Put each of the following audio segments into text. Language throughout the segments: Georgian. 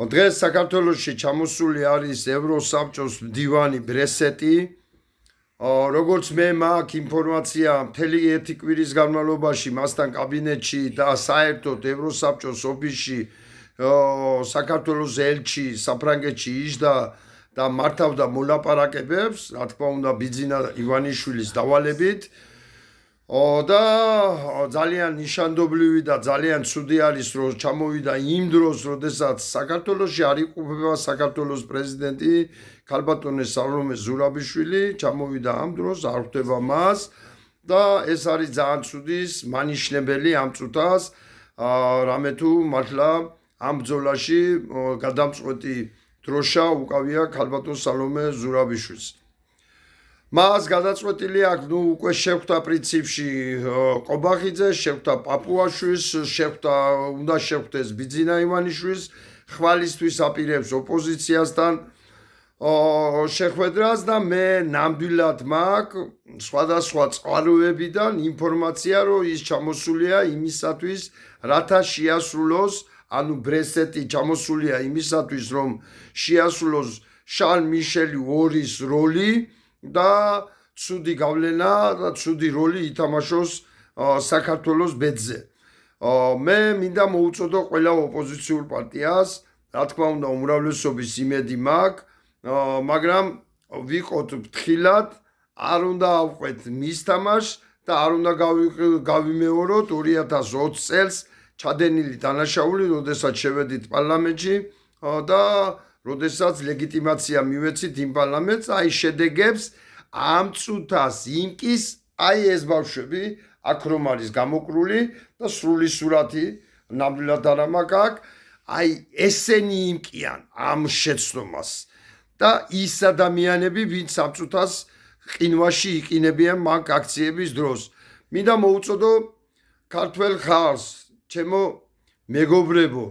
დღეს საქართველოში ჩამოსული არის ევროსაბჭოს მდივანი ბრესეტი. როგორც მე მაქვს ინფორმაცია, მთელი ერთი კვირის განმავლობაში მასთან კაბინეტში და საერთოდ ევროსაბჭოს ოფისში საქართველოს ელჩი საფრანგეთში იჯდა და მართავდა მოლაპარაკებებს, რა თქმა უნდა, ბიძინა ივანიშვილის დავალებით. და ძალიან ნიშანდობლივი და ძალიან ცუდი არის, რომ ჩამოვიდა იმ დროს, როდესაც საქართველოში არ იყოფება საქართველოს პრეზიდენტი ქალბატონი სალომე ზურაბიშვილი, ჩამოვიდა ამ დროს, არ ხვდება მას და ეს არის ძალიან ცუდი მანიშნებელი ამ წუთას, რამე თუ მართლა ამ ბრძოლაში გადამწყვეტი დროშა უკავია ქალბატონ სალომე ზურაბიშვილს. მას გადაწყვეტილი აქვს, უკვე შეხვდა პრინციპში ყობახიძეს, შეხვდა პაპუაშვილს, უნდა შეხვდეს ბიძინა ივანიშვილს, ხვალისთვის აპირებს ოპოზიციასთან შეხვედრას და მე ნამდვილად მაქვს სხვადასხვა წყაროებიდან ინფორმაცია, რომ ის ჩამოსულია იმისათვის, რათა შეასრულოს, ანუ ბრესტი ჩამოსულია იმისათვის, რომ შეასრულოს შარლ მიშელ უორის როლი და ცუდი გავლენა და ცუდი როლი ითამაშოს საქართველოს ბედზე. მე მინდა მოუწოდო ყველა ოპოზიციურ პარტიას, რა თქმა უნდა, უმრავლესობის იმედი მაქვს, მაგრამ ვიყოთ ფრთხილად, არ უნდა ავყვეთ მის თამაშს და არ უნდა გავიმეოროთ 2020 წელს ჩადენილი დანაშაული, როდესაც შევედით პარლამენტში და როდესაც ლეგიტიმაცია მივეცით იმ პარლამენტს, აი შედეგებს ამ წუთას იმკის, აი ეს ბავშვები, აქ რომ არის გამოკრული და სრული სურათი, ნამდვილად არ მაქვს აქ, აი ესენი იმკიან ამ შეცდომას და ის ადამიანები, ვინც ამ წუთას ყინვაში იყინებიან მაგ აქციების დროს. მინდა მოუწოდო ქართველ ხალხს, ჩემო მეგობრებო,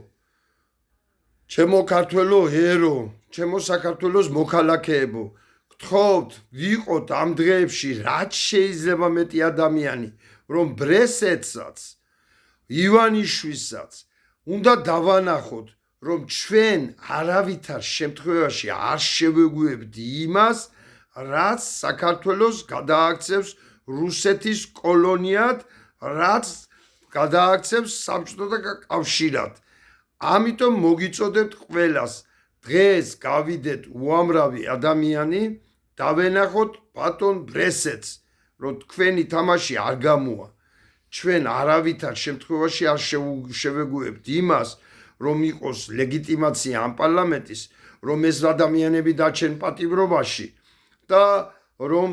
ჩემო ქართველო ჰერო, ჩემო საქართველოს მოქალაქეებო, გთხოვთ, ვიყოთ ამ დღეებში რაც შეიძლება მეტი ადამიანი, რომ ბრესეტსაც, ივანიშვილსაც უნდა დავანახოთ, რომ ჩვენ არავითარ შემთხვევაში არ შევეგუებთ იმას, რაც საქართველოს გადააქცევს რუსეთის კოლონიად, რაც გადააქცევს საბჭოთა კავშირად. ამიტომ მოგიწოდებთ ყველას, დღეს გავიდეთ უამრავი ადამიანი, დავენახოთ ბატონ ბრესეტს, რომ თქვენი თამაში არ გამოვა. ჩვენ არავითარ შემთხვევაში არ შევეგუებთ იმას, რომ იყოს ლეგიტიმაცია ამ პარლამენტის, რომ ეს ადამიანები დაჩენ პატიმრობაში და რომ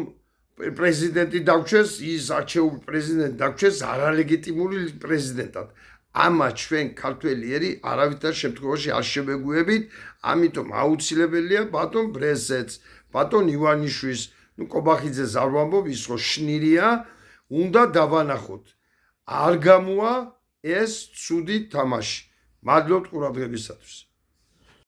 პრეზიდენტი დაგვრჩეს, ის არჩეული პრეზიდენტი დაგვრჩეს არალეგიტიმური პრეზიდენტად. ამას ჩვენ ქართველიერი არავითარ შემთხვევაში არ შევეგუებით, ამიტომ აუცილებელია ბატონ ბრესეტს, ბატონ ივანიშვილს, ყობახიძეს არ ვამბობ, ის ხო შნირია, უნდა დავანახოთ. არ გამოვა ეს ცუდი თამაში. მადლობთ ყურადღებისათვის.